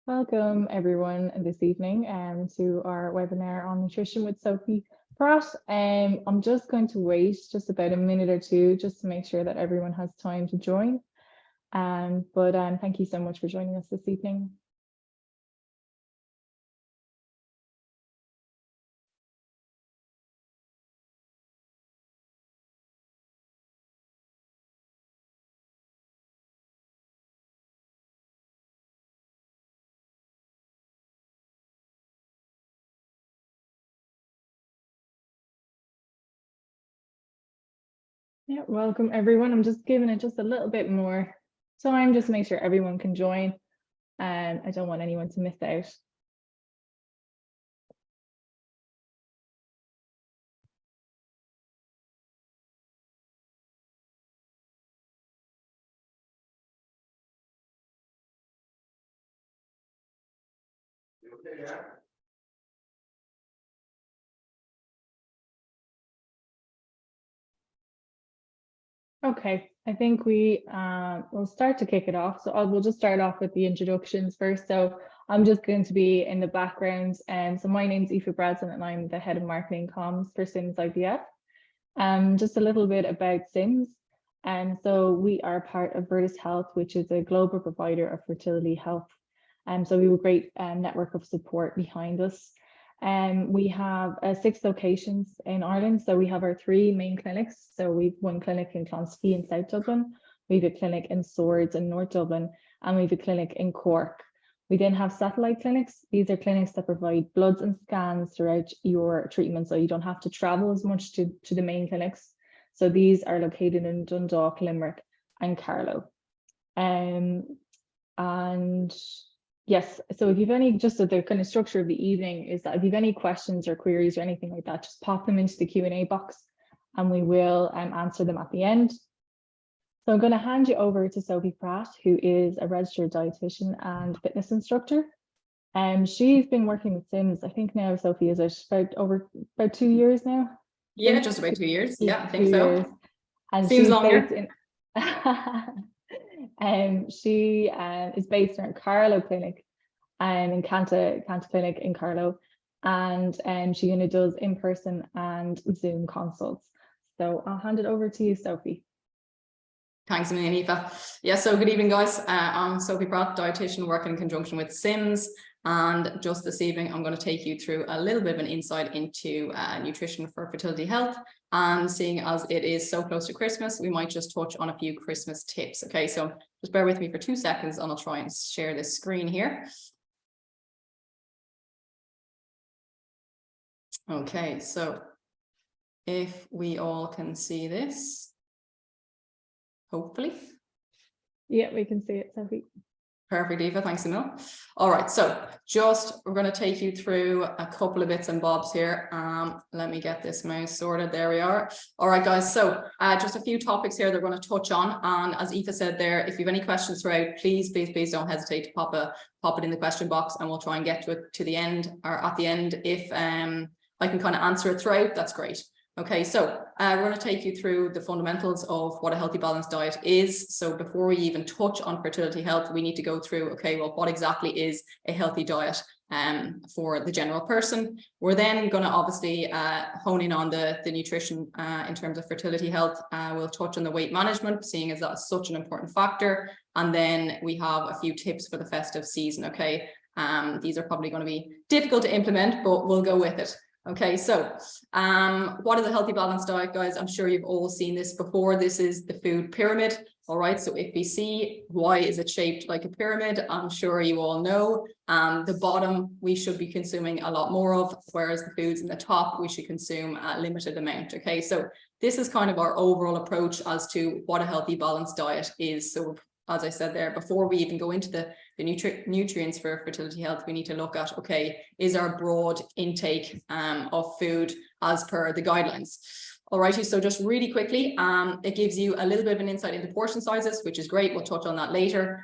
Welcome everyone this evening to our webinar on nutrition with Sophie Pratt. I'm just going to wait just about a minute or two just to make sure that everyone has time to join. But thank you so much for joining us this evening. Yeah, welcome everyone. I'm just giving it just a little bit more time just to make sure everyone can join. I don't want anyone to miss out. Okay, I think we will start to kick it off. So we'll just start off with the introductions first. So I'm just going to be in the background. And so my name's Sophie Pratt and I'm the head of marketing comms for Sims IVF. Just a little bit about Sims. And so we are part of Virtus Health, which is a global provider of fertility health. So we have a great network of support behind us. We have 6 locations in Ireland. So we have our 3 main clinics. So we've one clinic in Clonskee in South Dublin. We have a clinic in Swords in North Dublin, and we have a clinic in Cork. We then have satellite clinics. These are clinics that provide bloods and scans throughout your treatment, so you don't have to travel as much to the main clinics. So these are located in Dundalk, Limerick, and Carlow. And yes, so if you've any, just the kind of structure of the evening is that if you've any questions or queries or anything like that, just pop them into the Q&A box and we will answer them at the end. So I'm going to hand you over to Sophie Pratt, who is a registered dietitian and fitness instructor. She's been working with Sims, I think now, Sophie, is it about 2 years now? Yeah, just about 2 years. Yeah, I think so. Years. And seems longer. She is based in Carlow Clinic in Canta Clinic in Carlow, and she only does in-person and Zoom consults. So I'll hand it over to you, Sophie. Thanks a million, Aoife. Yeah, so good evening, guys. I'm Sophie Pratt, dietitian working in conjunction with Sims. And just this evening, I'm going to take you through a little bit of an insight into nutrition for fertility health. And seeing as it is so close to Christmas, we might just touch on a few Christmas tips. Okay, so just bear with me for 2 seconds and I'll try and share this screen here. Okay, so if we all can see this, hopefully. Yeah, we can see it, Sophie. Perfect, Aoife, thanks a million. All right, so we're going to take you through a couple of bits and bobs here. Let me get this mouse sorted. There we are. All right, guys, so just a few topics here that we're going to touch on. And as Aoife said there, if you have any questions throughout, please don't hesitate to pop it in the question box and we'll try and get to it to the end or at the end. If I can kind of answer it throughout, that's great. Okay, so we're going to take you through the fundamentals of what a healthy balanced diet is. So before we even touch on fertility health, we need to go through, okay, well, what exactly is a healthy diet for the general person? We're then going to obviously hone in on the nutrition in terms of fertility health. We'll touch on the weight management, seeing as that's such an important factor. And then we have a few tips for the festive season, okay? These are probably going to be difficult to implement, but we'll go with it. Okay, so what is a healthy balanced diet, guys? I'm sure you've all seen this before. This is the food pyramid. All right, so if we see why is it shaped like a pyramid, I'm sure you all know. The bottom we should be consuming a lot more of, whereas the foods in the top we should consume a limited amount. Okay, so this is kind of our overall approach as to what a healthy balanced diet is. So as I said there, before we even go into the nutrients for fertility health, we need to look at, okay, is our broad intake of food as per the guidelines? Alrighty, so just really quickly, it gives you a little bit of an insight into portion sizes, which is great. We'll touch on that later.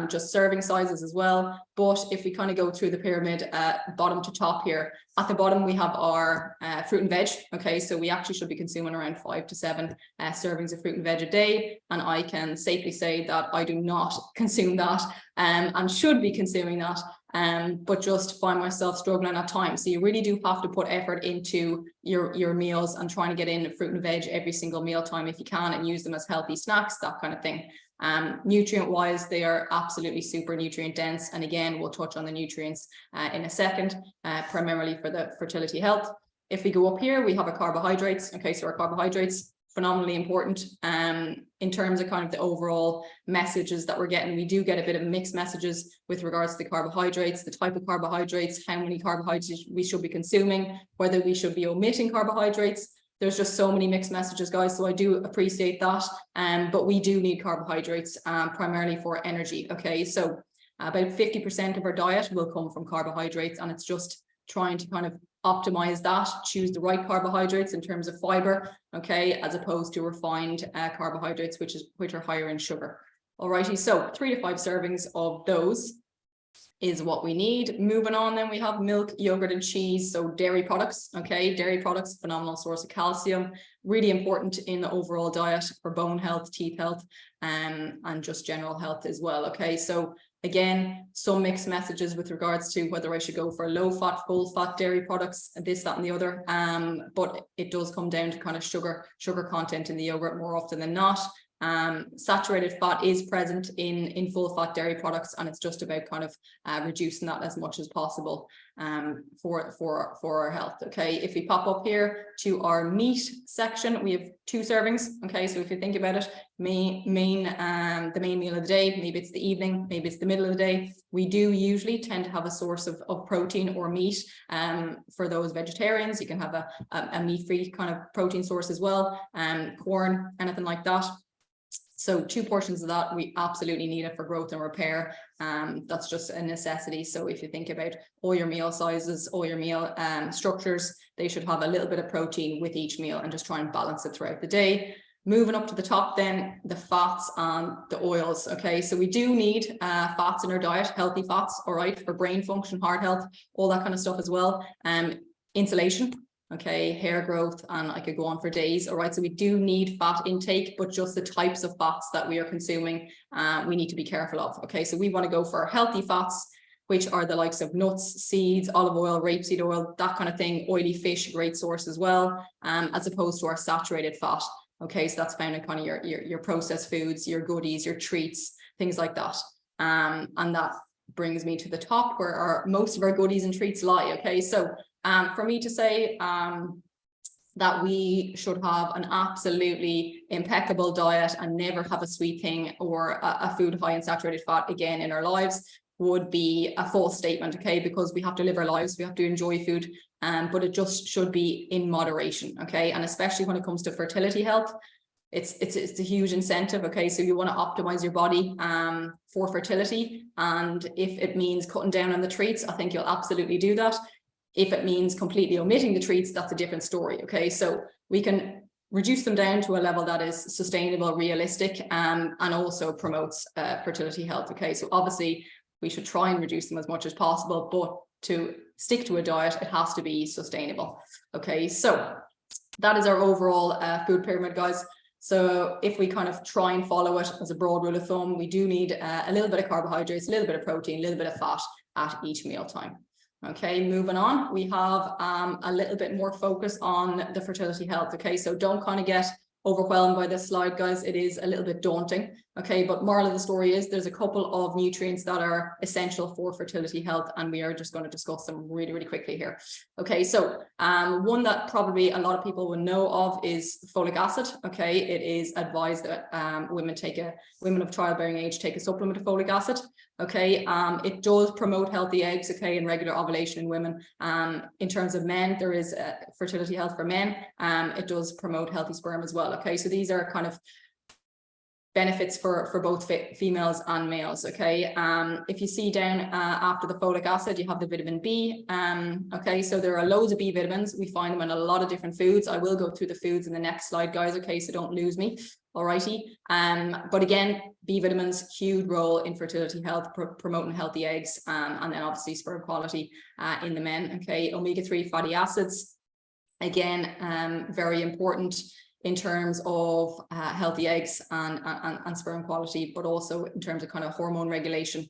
Just serving sizes as well. But if we kind of go through the pyramid, bottom to top here, at the bottom we have our fruit and veg. Okay, so we actually should be consuming around 5 to 7 servings of fruit and veg a day. And I can safely say that I do not consume that and should be consuming that. but just find myself struggling at times. So you really do have to put effort into your meals and trying to get in fruit and veg every single meal time if you can, and use them as healthy snacks, that kind of thing. Nutrient wise, they are absolutely super nutrient dense. And again, we'll touch on the nutrients in a second, primarily for the fertility health. If we go up here, we have our carbohydrates. Okay, so our carbohydrates, phenomenally important in terms of kind of the overall messages that we're getting. We do get a bit of mixed messages with regards to the carbohydrates, the type of carbohydrates, how many carbohydrates we should be consuming, whether we should be omitting carbohydrates. There's just so many mixed messages, guys. So I do appreciate that. But we do need carbohydrates primarily for energy. Okay, so about 50% of our diet will come from carbohydrates, and it's just trying to kind of optimize that, choose the right carbohydrates in terms of fiber, okay, as opposed to refined carbohydrates, which are higher in sugar. Alrighty, so 3 to 5 servings of those is what we need. Moving on, then we have milk, yogurt, and cheese. So dairy products, okay, dairy products, phenomenal source of calcium, really important in the overall diet for bone health, teeth health, and just general health as well. Okay, so again, some mixed messages with regards to whether I should go for low fat, full fat dairy products, this, that, and the other. But it does come down to kind of sugar content in the yogurt more often than not. Saturated fat is present in full fat dairy products, and it's just about kind of reducing that as much as possible for our health. Okay, if we pop up here to our meat section, we have 2 servings. Okay, so if you think about it, the main meal of the day, maybe it's the evening, maybe it's the middle of the day, we do usually tend to have a source of protein or meat. For those vegetarians, you can have a meat-free kind of protein source as well, corn, anything like that. So 2 portions of that, we absolutely need it for growth and repair. That's just a necessity. So if you think about all your meal sizes, all your meal structures, they should have a little bit of protein with each meal, and just try and balance it throughout the day. Moving up to the top, then the fats and the oils. Okay, so we do need fats in our diet, healthy fats, all right, for brain function, heart health, all that kind of stuff as well. Insulation. Okay, hair growth, and I could go on for days. All right, so we do need fat intake, but just the types of fats that we are consuming, we need to be careful of. Okay, so we want to go for healthy fats, which are the likes of nuts, seeds, olive oil, rapeseed oil, that kind of thing. Oily fish, great source as well, as opposed to our saturated fat. Okay, so that's found in kind of your processed foods, your goodies, your treats, things like that. And that brings me to the top where most of our goodies and treats lie. Okay, so for me to say that we should have an absolutely impeccable diet and never have a sweet thing or a food high in saturated fat again in our lives would be a false statement, okay, because we have to live our lives, we have to enjoy food, but it just should be in moderation, okay, and especially when it comes to fertility health, it's a huge incentive, okay, so you want to optimize your body for fertility, and if it means cutting down on the treats, I think you'll absolutely do that. If it means completely omitting the treats, that's a different story, okay? So we can reduce them down to a level that is sustainable, realistic, and also promotes fertility health, okay? So obviously, we should try and reduce them as much as possible, but to stick to a diet, it has to be sustainable, okay? So that is our overall food pyramid, guys. So if we kind of try and follow it as a broad rule of thumb, we do need a little bit of carbohydrates, a little bit of protein, a little bit of fat at each meal time. Okay, moving on, we have a little bit more focus on the fertility health. Okay, so don't kind of get overwhelmed by this slide, guys. It is a little bit daunting. Okay, but moral of the story is there's a couple of nutrients that are essential for fertility health, and we are just going to discuss them really, really quickly here. Okay, so one that probably a lot of people will know of is folic acid. Okay, it is advised that women of childbearing age take a supplement of folic acid. Okay, it does promote healthy eggs, okay, and regular ovulation in women. In terms of men, there is fertility health for men. It does promote healthy sperm as well. Okay, so these are kind of benefits for both females and males. Okay, if you see down after the folic acid, you have the vitamin B. Okay, so there are loads of B vitamins. We find them in a lot of different foods. I will go through the foods in the next slide, guys. Okay, so don't lose me. Alrighty. But again, B vitamins, huge role in fertility health, promoting healthy eggs, and then obviously sperm quality in the men. Okay, omega-3 fatty acids, again, very important in terms of healthy eggs and sperm quality, but also in terms of kind of hormone regulation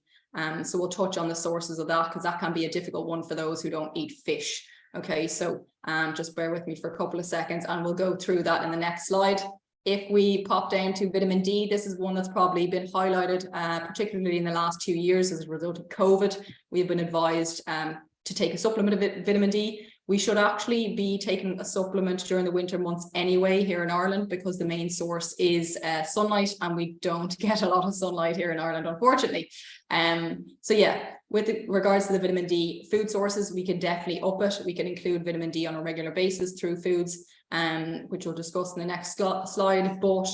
So we'll touch on the sources of that, because that can be a difficult one for those who don't eat fish. Okay, so just bear with me for a couple of seconds and we'll go through that in the next slide. If we pop down to vitamin D, this is one that's probably been highlighted, particularly in the last 2 years as a result of COVID. We've been advised to take a supplement of vitamin D. We should actually be taking a supplement during the winter months anyway here in Ireland, because the main source is sunlight, and we don't get a lot of sunlight here in Ireland, unfortunately. So yeah, with regards to the vitamin D food sources, we can definitely up it. We can include vitamin D on a regular basis through foods, which we'll discuss in the next slide. But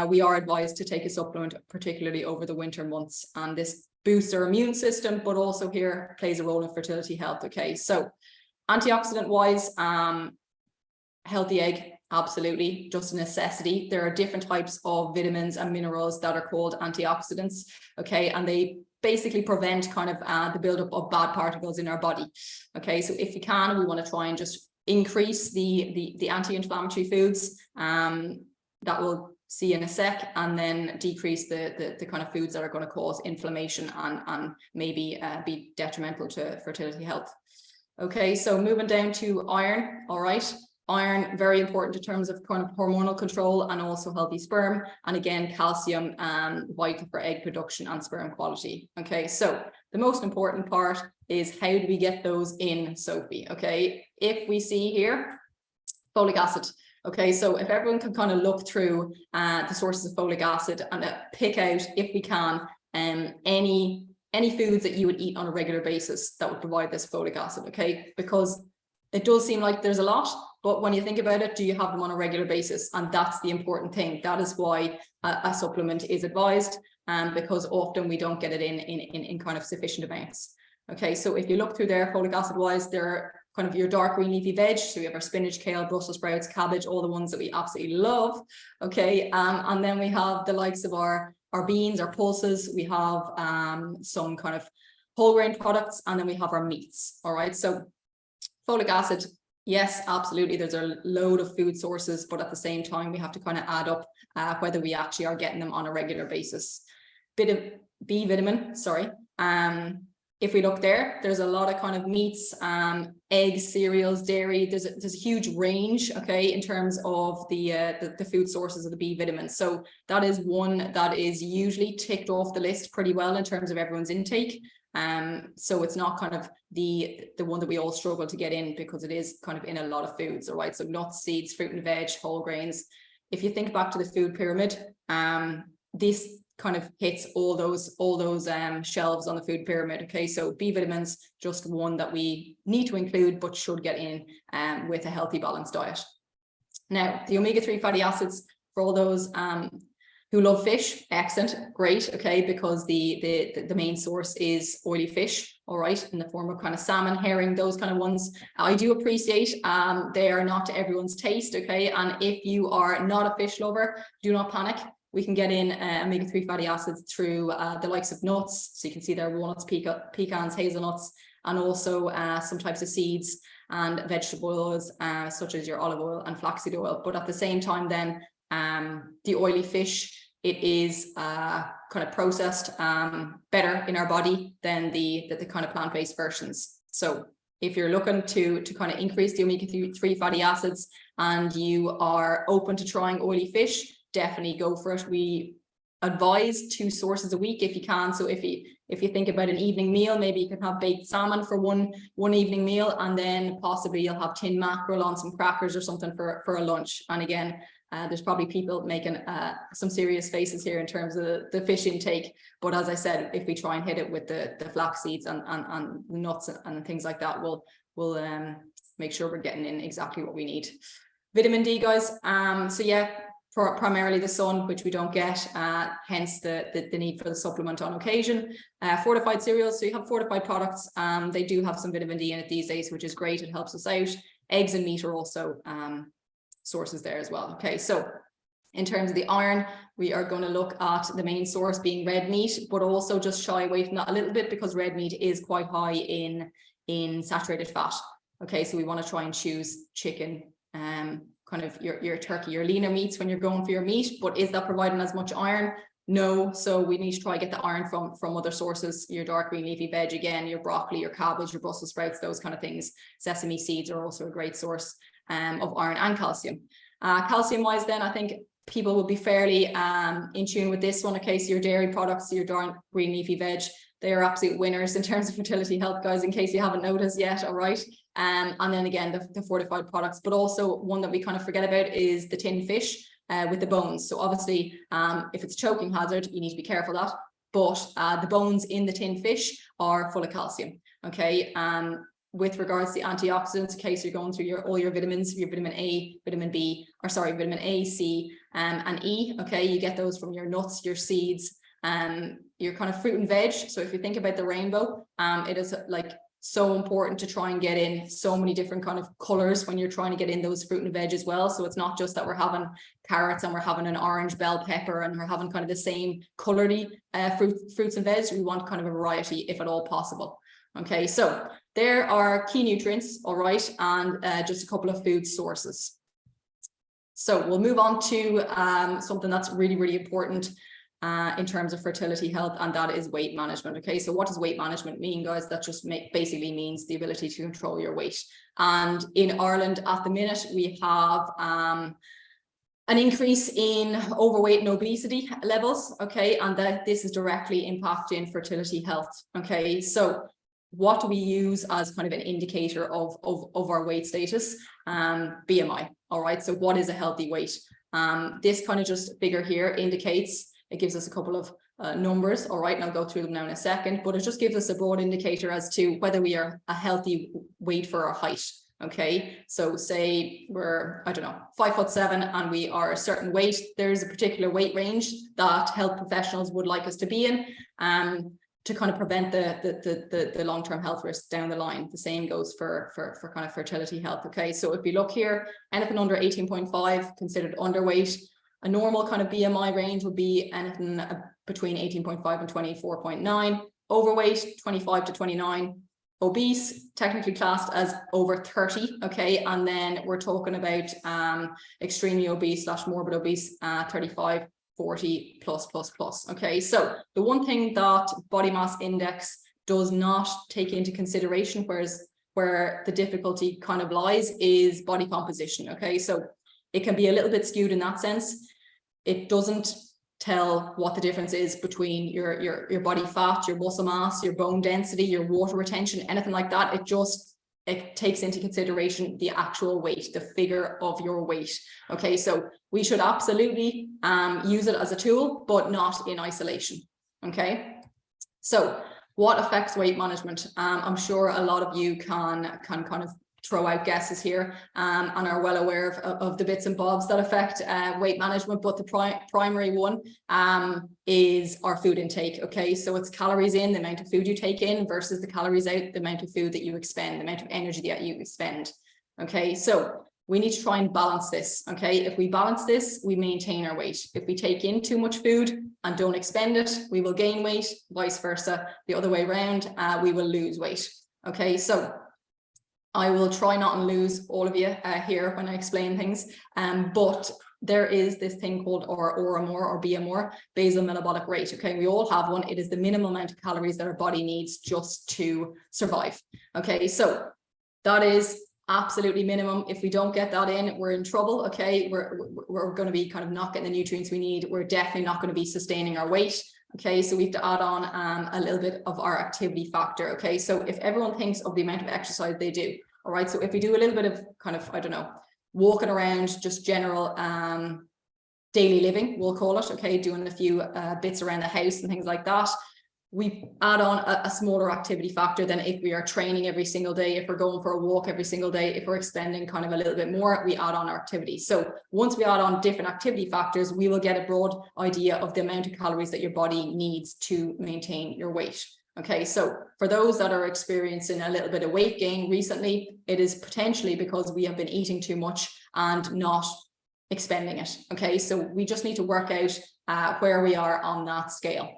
we are advised to take a supplement, particularly over the winter months, and this boosts our immune system, but also here plays a role in fertility health. Okay, so antioxidant wise, healthy egg, absolutely, just a necessity. There are different types of vitamins and minerals that are called antioxidants, okay, and they basically prevent kind of the buildup of bad particles in our body. Okay, so if you can, we want to try and just increase the anti-inflammatory foods that we'll see in a sec, and then decrease the kind of foods that are going to cause inflammation and maybe be detrimental to fertility health. Okay, so moving down to iron. All right, iron, very important in terms of kind of hormonal control and also healthy sperm. And again, calcium, vital for egg production and sperm quality. Okay, so the most important part is, how do we get those in, Sophie? Okay, if we see here, folic acid. Okay, so if everyone can kind of look through the sources of folic acid and pick out, if we can, any foods that you would eat on a regular basis that would provide this folic acid, okay? Because it does seem like there's a lot, but when you think about it, do you have them on a regular basis? And that's the important thing. That is why a supplement is advised, because often we don't get it in kind of sufficient amounts. Okay, so if you look through there, folic acid wise, they're kind of your dark green leafy veg. So we have our spinach, kale, Brussels sprouts, cabbage, all the ones that we absolutely love. Okay, and then we have the likes of our beans, our pulses, we have some kind of whole grain products, and then we have our meats. All right, so folic acid, yes, absolutely, there's a load of food sources, but at the same time we have to kind of add up whether we actually are getting them on a regular basis. Bit of B vitamin, sorry. If we look there, there's a lot of kind of meats, eggs, cereals, dairy. There's a huge range, okay, in terms of the food sources of the B vitamins. So that is one that is usually ticked off the list pretty well in terms of everyone's intake. So it's not kind of the one that we all struggle to get in, because it is kind of in a lot of foods, all right? So nuts, seeds, fruit and veg, whole grains. If you think back to the food pyramid, this kind of hits all those shelves on the food pyramid. Okay, so B vitamins, just one that we need to include but should get in with a healthy balanced diet. Now, the omega-3 fatty acids, for all those who love fish, excellent, great, okay, because the main source is oily fish, all right, in the form of kind of salmon, herring, those kind of ones. I do appreciate they are not to everyone's taste, okay, and if you are not a fish lover, do not panic. We can get in omega-3 fatty acids through the likes of nuts. So you can see there walnuts, pecans, hazelnuts, and also some types of seeds and vegetable oils, such as your olive oil and flaxseed oil. But at the same time then, the oily fish, it is kind of processed better in our body than the kind of plant-based versions. So if you're looking to kind of increase the omega-3 fatty acids and you are open to trying oily fish, definitely go for it. We advise 2 sources a week if you can. So if you think about an evening meal, maybe you can have baked salmon for one evening meal, and then possibly you'll have tin mackerel on some crackers or something for a lunch. And again, there's probably people making some serious faces here in terms of the fish intake. But as I said, if we try and hit it with the flax seeds and nuts and things like that, we'll make sure we're getting in exactly what we need. Vitamin D, guys. So yeah, primarily the sun, which we don't get, hence the need for the supplement on occasion. Fortified cereals, so you have fortified products, they do have some vitamin D in it these days, which is great, it helps us out. Eggs and meat are also sources there as well. Okay, so in terms of the iron, we are going to look at the main source being red meat, but also just shy away from that a little bit, because red meat is quite high in saturated fat. Okay, so we want to try and choose chicken, kind of your turkey, your leaner meats when you're going for your meat. But is that providing as much iron? No, so we need to try to get the iron from other sources, your dark green leafy veg, again, your broccoli, your cabbage, your Brussels sprouts, those kind of things. Sesame seeds are also a great source of iron and calcium. Calcium wise then, I think people will be fairly in tune with this one. Okay, so your dairy products, your dark green leafy veg, they are absolute winners in terms of fertility health, guys, in case you haven't noticed yet. All right. And then again, the fortified products, but also one that we kind of forget about is the tinned fish with the bones. So obviously, if it's a choking hazard, you need to be careful of that. But the bones in the tinned fish are full of calcium. Okay. With regards to the antioxidants, in case you're going through all your vitamins, your vitamin A, vitamin A, C, and E. Okay, you get those from your nuts, your seeds, your kind of fruit and veg. So if you think about the rainbow, it is like so important to try and get in so many different kind of colors when you're trying to get in those fruit and veg as well. So it's not just that we're having carrots and we're having an orange bell pepper and we're having kind of the same colory fruits and veg. We want kind of a variety if at all possible. Okay, so there are key nutrients, all right, and just a couple of food sources. So we'll move on to something that's really, really important in terms of fertility health, and that is weight management. Okay, so what does weight management mean, guys? That just basically means the ability to control your weight. And in Ireland at the minute, we have an increase in overweight and obesity levels. Okay, and that this is directly impacting fertility health. Okay, so what do we use as kind of an indicator of our weight status? BMI. All right, so what is a healthy weight? This kind of just figure here indicates, it gives us a couple of numbers, all right, and I'll go through them now in a second, but it just gives us a broad indicator as to whether we are a healthy weight for our height. Okay, so say we're, I don't know, 5'7" and we are a certain weight, there's a particular weight range that health professionals would like us to be in to kind of prevent the long-term health risks down the line. The same goes for kind of fertility health. Okay, so if you look here, anything under 18.5 considered underweight. A normal kind of BMI range would be anything between 18.5 and 24.9. Overweight, 25 to 29. Obese, technically classed as over 30. Okay, and then we're talking about extremely obese / morbid obese, 35, 40 plus. Okay, so the one thing that body mass index does not take into consideration, where the difficulty kind of lies, is body composition. Okay, so it can be a little bit skewed in that sense. It doesn't tell what the difference is between your body fat, your muscle mass, your bone density, your water retention, anything like that. It takes into consideration the actual weight, the figure of your weight. Okay, so we should absolutely use it as a tool, but not in isolation. Okay, so what affects weight management? I'm sure a lot of you can kind of throw out guesses here and are well aware of the bits and bobs that affect weight management, but the primary one is our food intake. Okay, so it's calories in, the amount of food you take in, versus the calories out, the amount of food that you expend, the amount of energy that you expend. Okay, so we need to try and balance this. Okay, if we balance this, we maintain our weight. If we take in too much food and don't expend it, we will gain weight. Vice versa, the other way around, we will lose weight. Okay, so I will try not and lose all of you here when I explain things, but there is this thing called ORMR or BMR, basal metabolic rate. Okay, we all have one. It is the minimum amount of calories that our body needs just to survive. Okay, so that is absolutely minimum. If we don't get that in, we're in trouble. Okay, we're going to be kind of not getting the nutrients we need. We're definitely not going to be sustaining our weight. Okay, so we have to add on a little bit of our activity factor. Okay, so if everyone thinks of the amount of exercise they do, all right, so if we do a little bit of kind of, I don't know, walking around, just general daily living, we'll call it, okay, doing a few bits around the house and things like that, we add on a smaller activity factor than if we are training every single day, if we're going for a walk every single day, if we're expending kind of a little bit more, we add on our activity. So once we add on different activity factors, we will get a broad idea of the amount of calories that your body needs to maintain your weight. Okay, so for those that are experiencing a little bit of weight gain recently, it is potentially because we have been eating too much and not expending it. Okay, so we just need to work out where we are on that scale.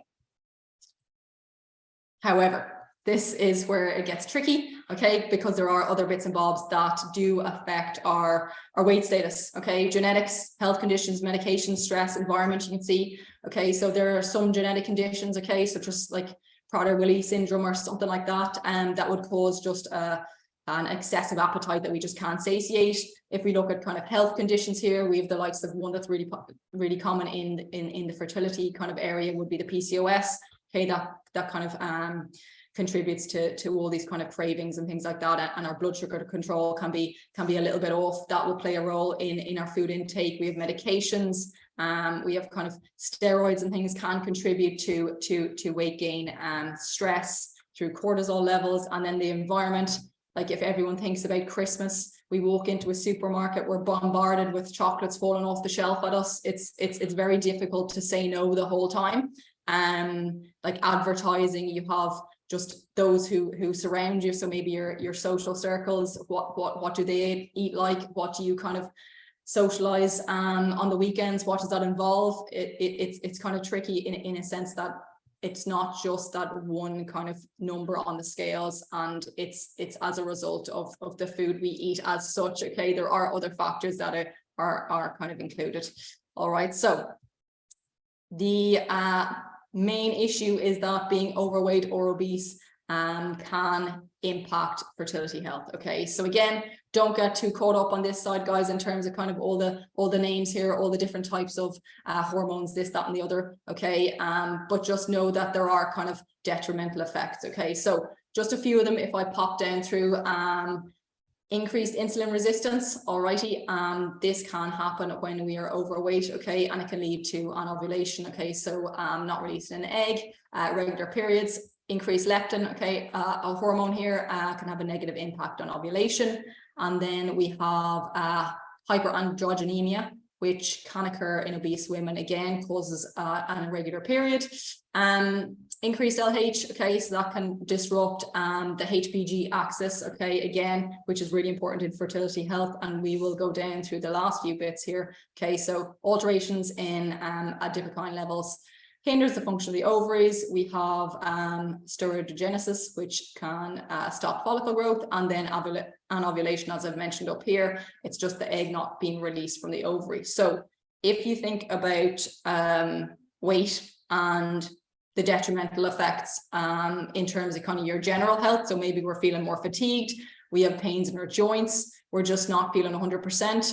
However, this is where it gets tricky, okay, because there are other bits and bobs that do affect our weight status, okay, genetics, health conditions, medication, stress, environment, you can see, okay, so there are some genetic conditions, okay, such as like Prader-Willi syndrome or something like that, and that would cause just an excessive appetite that we just can't satiate. If we look at kind of health conditions here, we have the likes of one that's really common in the fertility kind of area would be the PCOS. Okay, that kind of contributes to all these kind of cravings and things like that, and our blood sugar control can be a little bit off. That will play a role in our food intake. We have medications, we have kind of steroids and things can contribute to weight gain, stress through cortisol levels, and then the environment. Like if everyone thinks about Christmas, we walk into a supermarket, we're bombarded with chocolates falling off the shelf at us. It's very difficult to say no the whole time. Like advertising, you have just those who surround you. So maybe your social circles, what do they eat like? What do you kind of socialize on the weekends? What does that involve? It's kind of tricky in a sense that it's not just that one kind of number on the scales, and it's as a result of the food we eat as such. Okay, there are other factors that are kind of included. All right, so the main issue is that being overweight or obese can impact fertility health. Okay, so again, don't get too caught up on this side, guys, in terms of kind of all the names here, all the different types of hormones, this, that, and the other. Okay, but just know that there are kind of detrimental effects. Okay, so just a few of them, if I pop down through, increased insulin resistance. Alrighty, this can happen when we are overweight. Okay, and it can lead to anovulation. Okay, so not releasing an egg, regular periods. Increased leptin, okay, a hormone here can have a negative impact on ovulation. And then we have hyperandrogenemia, which can occur in obese women, again, causes an irregular period. Increased LH, okay, so that can disrupt the HPG axis, okay, again, which is really important in fertility health. And we will go down through the last few bits here. Okay, so alterations in adipocyte levels hinders the function of the ovaries. We have steroidogenesis, which can stop follicle growth, and then anovulation, as I've mentioned up here. It's just the egg not being released from the ovary. So if you think about weight and the detrimental effects in terms of kind of your general health, so maybe we're feeling more fatigued, we have pains in our joints, we're just not feeling 100%.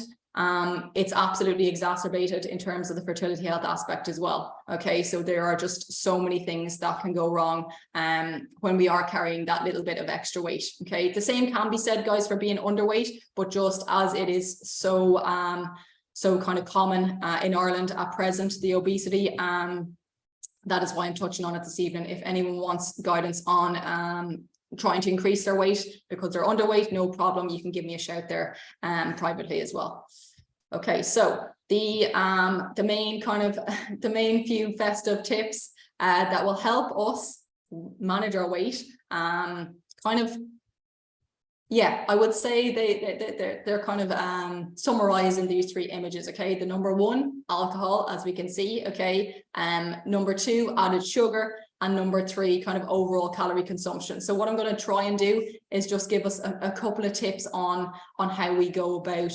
It's absolutely exacerbated in terms of the fertility health aspect as well. Okay, so there are just so many things that can go wrong when we are carrying that little bit of extra weight. Okay, the same can be said, guys, for being underweight, but just as it is so kind of common in Ireland at present, the obesity, that is why I'm touching on it this evening. If anyone wants guidance on trying to increase their weight because they're underweight, no problem, you can give me a shout there privately as well. Okay, so the main few festive tips that will help us manage our weight, I would say they're kind of summarized in these three images. Okay, the number one, alcohol, as we can see. Okay, number two, added sugar, and number three, kind of overall calorie consumption. So what I'm going to try and do is just give us a couple of tips on how we go about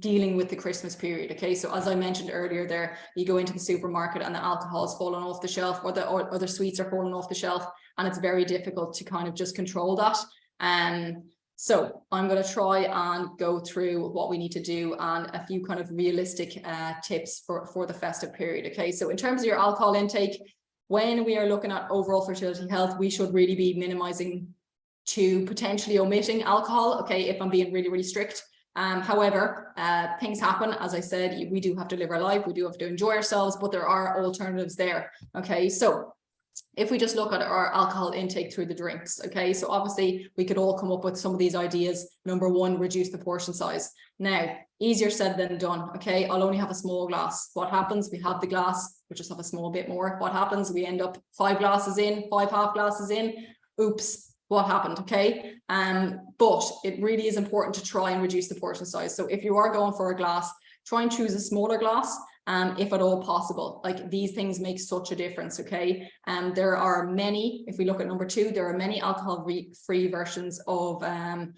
dealing with the Christmas period. Okay, so as I mentioned earlier there, you go into the supermarket and the alcohol is falling off the shelf, or the sweets are falling off the shelf, and it's very difficult to kind of just control that. So I'm going to try and go through what we need to do and a few kind of realistic tips for the festive period. Okay, so in terms of your alcohol intake, when we are looking at overall fertility health, we should really be minimizing to potentially omitting alcohol. Okay, if I'm being really, really strict. However, things happen. As I said, we do have to live our life. We do have to enjoy ourselves, but there are alternatives there. Okay, so if we just look at our alcohol intake through the drinks, okay, so obviously we could all come up with some of these ideas. Number one, reduce the portion size. Now, easier said than done. Okay, I'll only have a small glass. What happens? We have the glass, we just have a small bit more. What happens? We end up 5 glasses in, 5 half glasses in. Oops, what happened? Okay, but it really is important to try and reduce the portion size. So if you are going for a glass, try and choose a smaller glass. if at all possible. Like, these things make such a difference, okay? There are many, if we look at number 2, there are many alcohol-free versions of the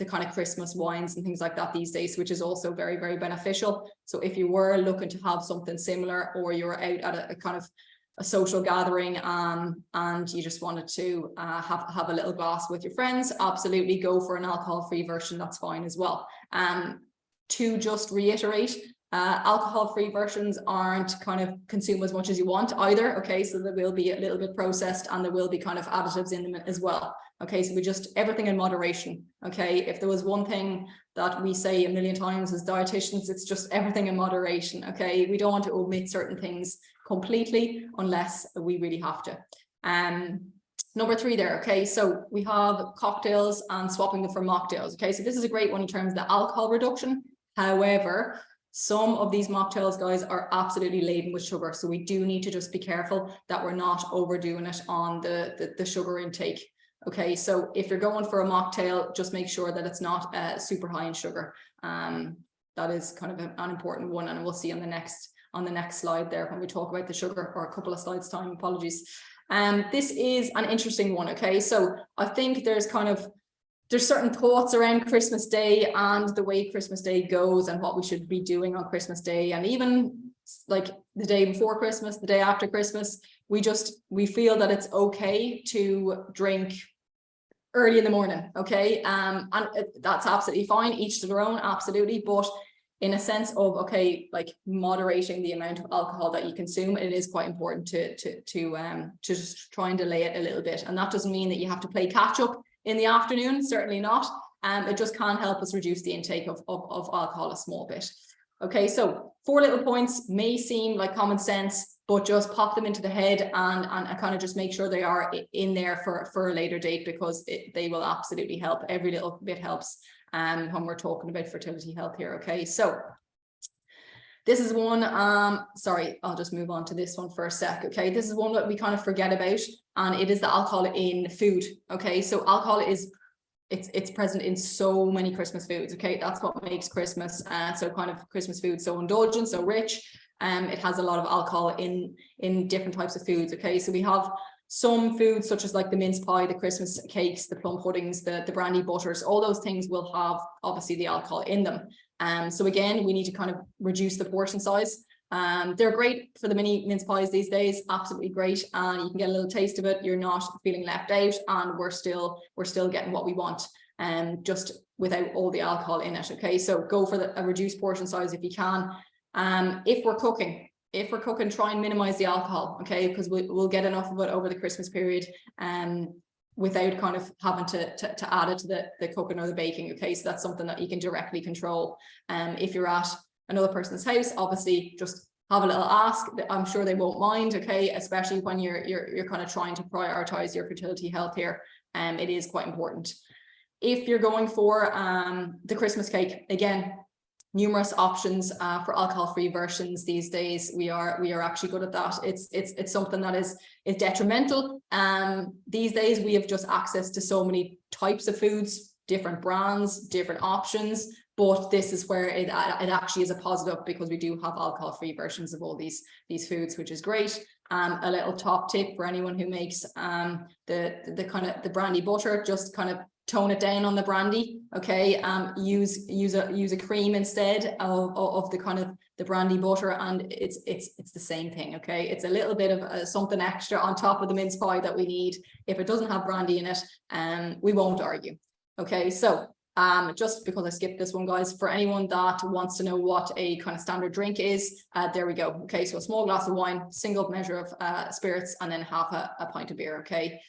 kind of Christmas wines and things like that these days, which is also very, very beneficial. So if you were looking to have something similar, or you're out at a kind of a social gathering, and you just wanted to have a little glass with your friends, absolutely go for an alcohol-free version. That's fine as well. To just reiterate, alcohol-free versions aren't kind of consume as much as you want either, okay? So there will be a little bit processed, and there will be kind of additives in them as well, okay? So we just, everything in moderation, okay? If there was one thing that we say a million times as dietitians, it's just everything in moderation, okay? We don't want to omit certain things completely unless we really have to. Number 3 there, okay? So we have cocktails and swapping them for mocktails, okay? So this is a great one in terms of the alcohol reduction. However, some of these mocktails, guys, are absolutely laden with sugar. So we do need to just be careful that we're not overdoing it on the sugar intake. Okay, so if you're going for a mocktail, just make sure that it's not super high in sugar. That is kind of an important one, and we'll see on the next slide there when we talk about the sugar, or a couple of slides time, apologies. This is an interesting one, okay? So I think there's certain thoughts around Christmas Day and the way Christmas Day goes, and what we should be doing on Christmas Day, and even like the day before Christmas, the day after Christmas. We feel that it's okay to drink early in the morning, okay? And that's absolutely fine, each to their own, absolutely. But in a sense of, okay, like moderating the amount of alcohol that you consume, it is quite important to just try and delay it a little bit. And that doesn't mean that you have to play catch up in the afternoon, certainly not. It just can help us reduce the intake of alcohol a small bit. Okay, so 4 little points may seem like common sense, but just pop them into the head and kind of just make sure they are in there for a later date, because they will absolutely help. Every little bit helps when we're talking about fertility health here. Okay, so this is one, sorry, I'll just move on to this one for a sec. Okay, this is one that we kind of forget about, and it is the alcohol in food. Okay, so alcohol is, it's present in so many Christmas foods. Okay, that's what makes Christmas so kind of Christmas food so indulgent, so rich. It has a lot of alcohol in different types of foods. Okay, so we have some foods such as like the mince pie, the Christmas cakes, the plum puddings, the brandy butters. All those things will have obviously the alcohol in them. So again, we need to kind of reduce the portion size. They're great for the mini mince pies these days, absolutely great. You can get a little taste of it. You're not feeling left out, and we're still getting what we want, just without all the alcohol in it. Okay, so go for a reduced portion size if you can. If we're cooking, try and minimize the alcohol, okay, because we'll get enough of it over the Christmas period, without kind of having to add it to the cooking or the baking. Okay, so that's something that you can directly control. If you're at another person's house, obviously just have a little ask. I'm sure they won't mind, okay, especially when you're kind of trying to prioritize your fertility health here. It is quite important. If you're going for the Christmas cake, again, numerous options for alcohol-free versions these days. We are actually good at that. It's something that is detrimental. These days we have just access to so many types of foods, different brands, different options. But this is where it actually is a positive, because we do have alcohol-free versions of all these foods, which is great. A little top tip for anyone who makes the kind of the brandy butter, just kind of tone it down on the brandy. Okay, use a cream instead of the kind of the brandy butter, and it's the same thing. Okay, it's a little bit of something extra on top of the mince pie that we need. If it doesn't have brandy in it, we won't argue. Okay, so just because I skipped this one, guys, for anyone that wants to know what a kind of standard drink is, there we go. Okay, so a small glass of wine, single measure of spirits, and then half a pint of beer. Okay,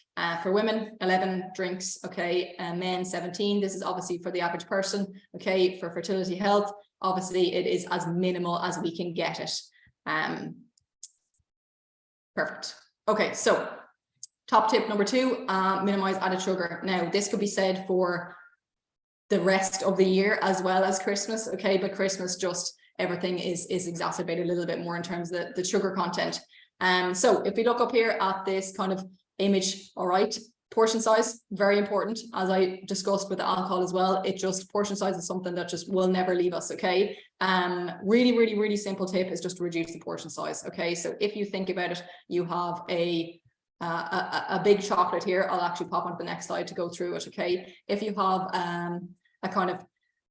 for women, 11 drinks. Okay, men 17. This is obviously for the average person. Okay, for fertility health, obviously it is as minimal as we can get it. Perfect. Okay, so top tip number 2, minimize added sugar. Now this could be said for the rest of the year as well as Christmas, okay, but Christmas, just everything is exacerbated a little bit more in terms of the sugar content. So if we look up here at this kind of image, all right, portion size, very important, as I discussed with the alcohol as well. Portion size is something that just will never leave us, okay? Really simple tip is just to reduce the portion size, okay? So if you think about it, you have a big chocolate here. I'll actually pop onto the next slide to go through it, okay? If you have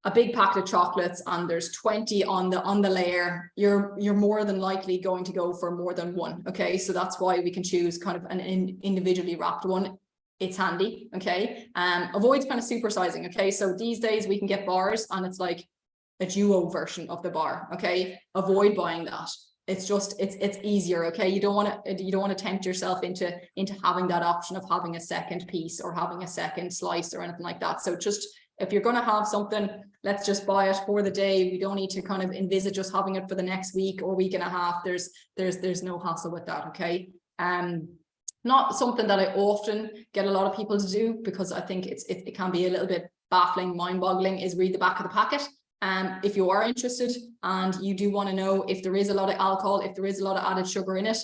a big packet of chocolates and there's 20 on the layer, you're more than likely going to go for more than one, okay? So that's why we can choose kind of an individually wrapped one. It's handy, okay? Avoid kind of supersizing, okay? So these days we can get bars and it's like a duo version of the bar, okay? Avoid buying that. It's just, it's easier, okay? You don't want to tempt yourself into having that option of having a second piece or having a second slice or anything like that. So just, if you're going to have something, let's just buy it for the day. We don't need to kind of envisage just having it for the next week or week and a half. There's no hassle with that, okay? Not something that I often get a lot of people to do, because I think it can be a little bit baffling, mind-boggling, is read the back of the packet. If you are interested and you do want to know if there is a lot of alcohol, if there is a lot of added sugar in it,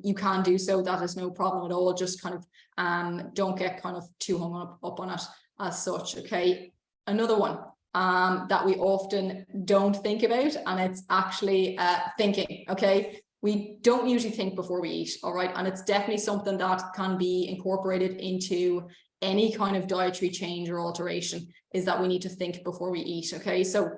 you can do so. That is no problem at all. Just kind of don't get kind of too hung up on it as such, okay? Another one that we often don't think about, and it's actually thinking, okay? We don't usually think before we eat, all right? And it's definitely something that can be incorporated into any kind of dietary change or alteration, is that we need to think before we eat, okay? So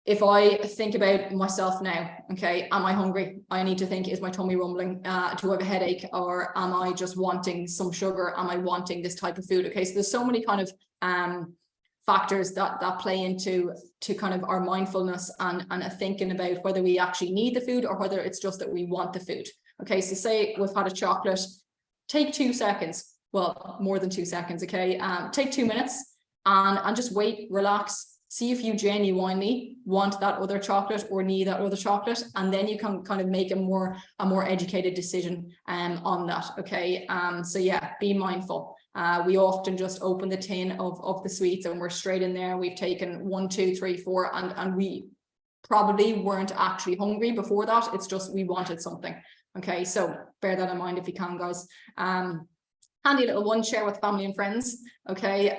if I think about myself now, okay, am I hungry? I need to think, is my tummy rumbling? Do I have a headache? Or am I just wanting some sugar? Am I wanting this type of food? Okay, so there's so many kind of factors that play into kind of our mindfulness and thinking about whether we actually need the food or whether it's just that we want the food. Okay, so say we've had a chocolate, take 2 seconds, well, more than 2 seconds, okay? Take 2 minutes and just wait, relax, see if you genuinely want that other chocolate or need that other chocolate, and then you can kind of make a more educated decision on that, okay? So yeah, be mindful. We often just open the tin of the sweets and we're straight in there. We've taken 1, 2, 3, 4, and we probably weren't actually hungry before that. It's just we wanted something, okay? So bear that in mind if you can, guys. Handy little one, share with family and friends, okay?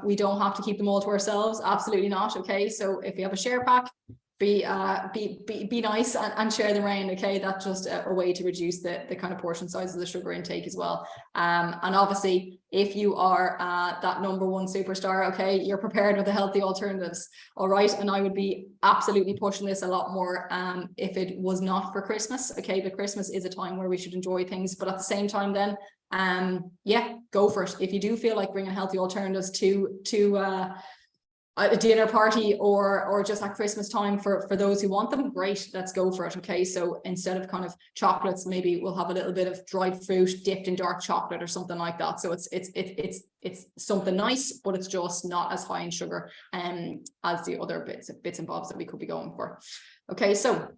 We don't have to keep them all to ourselves, absolutely not, okay? So if you have a share pack, be nice and share them around, okay? That's just a way to reduce the kind of portion size of the sugar intake as well. And obviously, if you are that #1 superstar, okay, you're prepared with the healthy alternatives, all right? And I would be absolutely pushing this a lot more if it was not for Christmas, okay? But Christmas is a time where we should enjoy things, but at the same time then, yeah, go for it. If you do feel like bringing healthy alternatives to a dinner party or just at Christmas time for those who want them, great, let's go for it, okay? So instead of kind of chocolates, maybe we'll have a little bit of dried fruit dipped in dark chocolate or something like that. So it's something nice, but it's just not as high in sugar as the other bits and bobs that we could be going for. Okay, so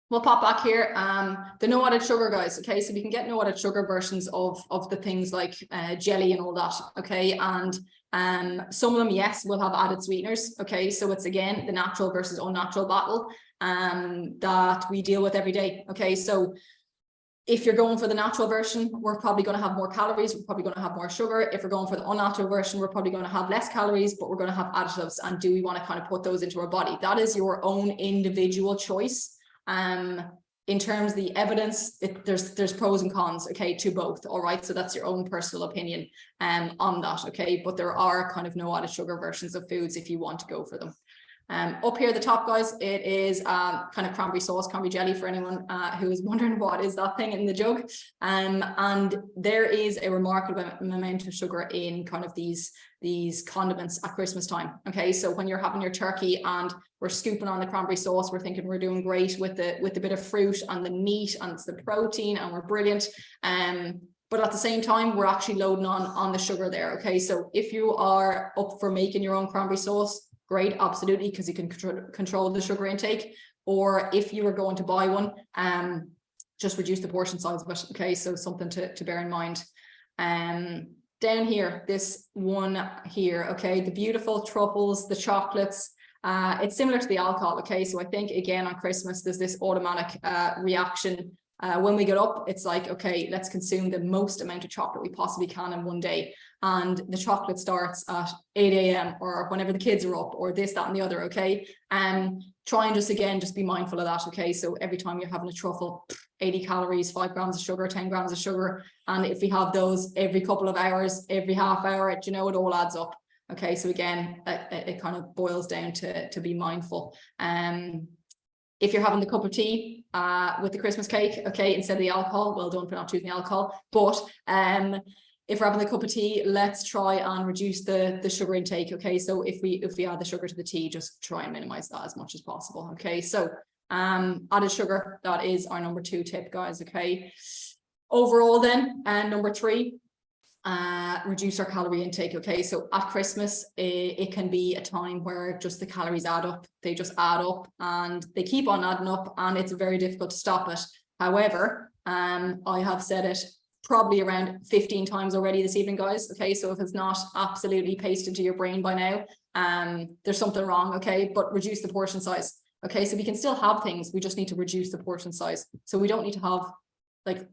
we'll pop back here. The no added sugar, guys, okay? So we can get no added sugar versions of the things like jelly and all that, okay? And some of them, yes, will have added sweeteners, okay? So it's again the natural versus unnatural battle that we deal with every day, okay? So if you're going for the natural version, we're probably going to have more calories, we're probably going to have more sugar. If we're going for the unnatural version, we're probably going to have less calories, but we're going to have additives. And do we want to kind of put those into our body? That is your own individual choice. In terms of the evidence, there's pros and cons, okay, to both, all right? So that's your own personal opinion on that, okay? But there are kind of no added sugar versions of foods if you want to go for them. Up here at the top, guys, it is kind of cranberry sauce, cranberry jelly for anyone who is wondering what is that thing in the jug. And there is a remarkable amount of sugar in kind of these condiments at Christmas time. Okay, so when you're having your turkey and we're scooping on the cranberry sauce, we're thinking we're doing great with the bit of fruit and the meat and it's the protein and we're brilliant. But at the same time, we're actually loading on the sugar there. Okay, so if you are up for making your own cranberry sauce, great, absolutely, because you can control the sugar intake. Or if you were going to buy one, just reduce the portion size of it. Okay, so something to bear in mind. Down here, this one here, okay, the beautiful truffles, the chocolates, it's similar to the alcohol. Okay, so I think again on Christmas there's this automatic reaction When we get up, it's like, okay, let's consume the most amount of chocolate we possibly can in one day. And the chocolate starts at 8 a.m. or whenever the kids are up, or this, that, and the other, okay? Try and just be mindful of that, okay? So every time you're having a truffle, 80 calories, 5 grams of sugar, 10 grams of sugar. And if we have those every couple of hours, every half hour, you know, it all adds up. Okay, so again, it kind of boils down to be mindful. If you're having the cup of tea with the Christmas cake, okay, instead of the alcohol, well done for not choosing the alcohol. But if we're having the cup of tea, let's try and reduce the sugar intake. Okay, so if we add the sugar to the tea, just try and minimize that as much as possible. Okay, so added sugar, that is our number 2 tip, guys. Okay, overall then, and number 3, reduce our calorie intake. Okay, so at Christmas it can be a time where just the calories add up. They just add up and they keep on adding up, and it's very difficult to stop it. However, I have said it probably around 15 times already this evening, guys. Okay, so if it's not absolutely pasted into your brain by now, there's something wrong. Okay, but reduce the portion size. Okay, so we can still have things, we just need to reduce the portion size. So we don't need to have like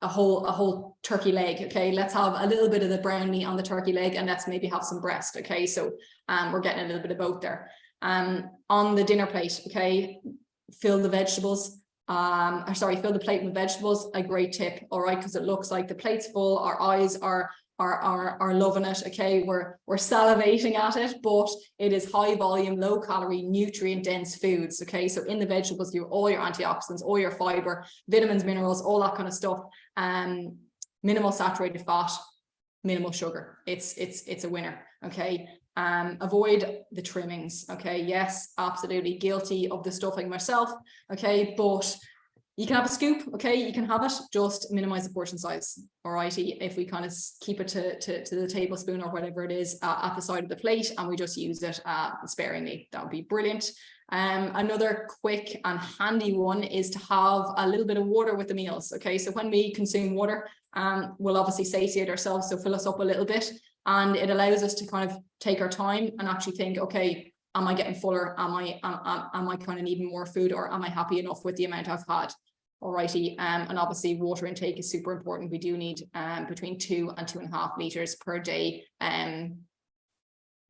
a whole turkey leg. Okay, let's have a little bit of the brown meat on the turkey leg, and let's maybe have some breast. Okay, so we're getting a little bit of both there. On the dinner plate, okay, fill the vegetables, fill the plate with vegetables. A great tip, all right, because it looks like the plate's full, our eyes are loving it. Okay, we're salivating at it, but it is high volume, low calorie, nutrient dense foods. Okay, so in the vegetables, you have all your antioxidants, all your fiber, vitamins, minerals, all that kind of stuff. Minimal saturated fat, minimal sugar. It's a winner. Okay, avoid the trimmings. Okay, yes, absolutely guilty of the stuffing myself. Okay, but you can have a scoop. Okay, you can have it, just minimize the portion size. All righty, if we kind of keep it to the tablespoon or whatever it is at the side of the plate, and we just use it sparingly, that would be brilliant. Another quick and handy one is to have a little bit of water with the meals. Okay, so when we consume water, we'll obviously satiate ourselves, so fill us up a little bit, and it allows us to kind of take our time and actually think, okay, am I getting fuller? Am I kind of needing more food, or am I happy enough with the amount I've had? Alrighty, and obviously water intake is super important. We do need between 2 and 2.5 liters per day,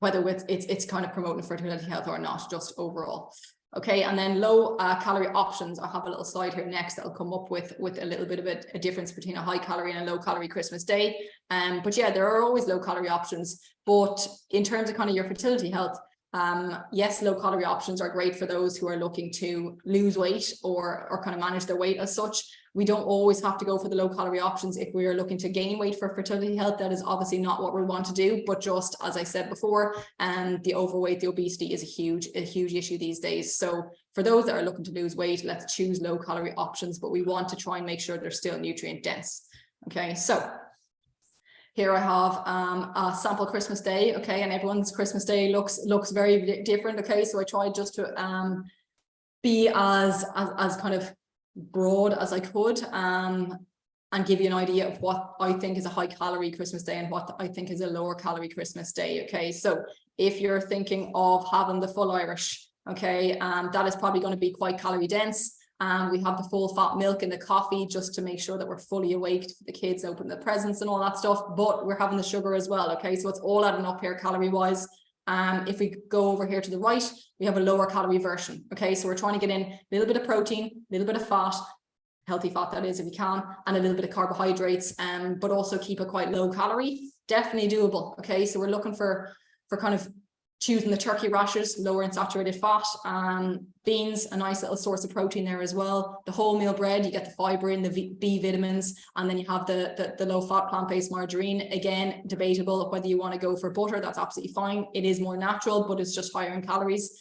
whether it's kind of promoting fertility health or not, just overall. Okay, and then low calorie options. I have a little slide here next that'll come up with a little bit of a difference between a high calorie and a low calorie Christmas day. But yeah, there are always low calorie options. But in terms of kind of your fertility health, yes, low calorie options are great for those who are looking to lose weight or kind of manage their weight as such. We don't always have to go for the low calorie options if we are looking to gain weight for fertility health. That is obviously not what we want to do, but just as I said before, the overweight, the obesity is a huge issue these days. So for those that are looking to lose weight, let's choose low calorie options, but we want to try and make sure they're still nutrient dense. Okay, so here I have a sample Christmas day. Okay, and everyone's Christmas day looks very different. Okay, so I tried just to be as kind of broad as I could and give you an idea of what I think is a high calorie Christmas day and what I think is a lower calorie Christmas day. Okay, so if you're thinking of having the full Irish, okay, that is probably going to be quite calorie dense. We have the full fat milk and the coffee just to make sure that we're fully awake for the kids, open the presents and all that stuff, but we're having the sugar as well. Okay, so it's all adding up here calorie wise. If we go over here to the right, we have a lower calorie version. Okay, so we're trying to get in a little bit of protein, a little bit of fat, healthy fat that is if you can, and a little bit of carbohydrates, but also keep it quite low calorie. Definitely doable. Okay, so we're looking for kind of choosing the turkey rashers, lower in saturated fat, beans, a nice little source of protein there as well. The wholemeal bread, you get the fiber in, the B vitamins, and then you have the low fat plant-based margarine. Again, debatable whether you want to go for butter, that's absolutely fine. It is more natural, but it's just higher in calories.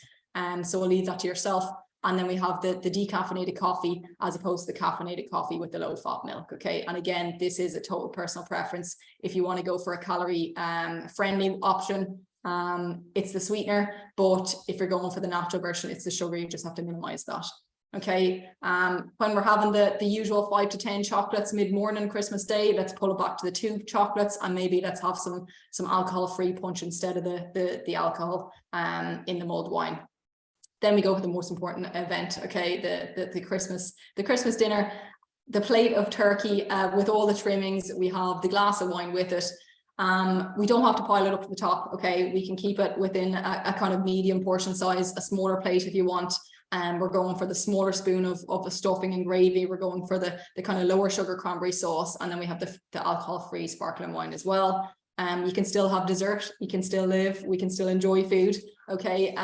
So we'll leave that to yourself. And then we have the decaffeinated coffee as opposed to the caffeinated coffee with the low fat milk. Okay, and again, this is a total personal preference. If you want to go for a calorie friendly option, it's the sweetener, but if you're going for the natural version, it's the sugar. You just have to minimize that. Okay, when we're having the usual 5 to 10 chocolates mid-morning Christmas day, let's pull it back to the 2 chocolates, and maybe let's have some alcohol-free punch instead of the alcohol in the mulled wine. Then we go for the most important event. Okay, the Christmas dinner. the plate of turkey with all the trimmings. We have the glass of wine with it. We don't have to pile it up to the top, okay? We can keep it within a kind of medium portion size, a smaller plate if you want. We're going for the smaller spoon of the stuffing and gravy. We're going for the kind of lower sugar cranberry sauce. And then we have the alcohol-free sparkling wine as well. You can still have dessert, you can still live, we can still enjoy food, okay?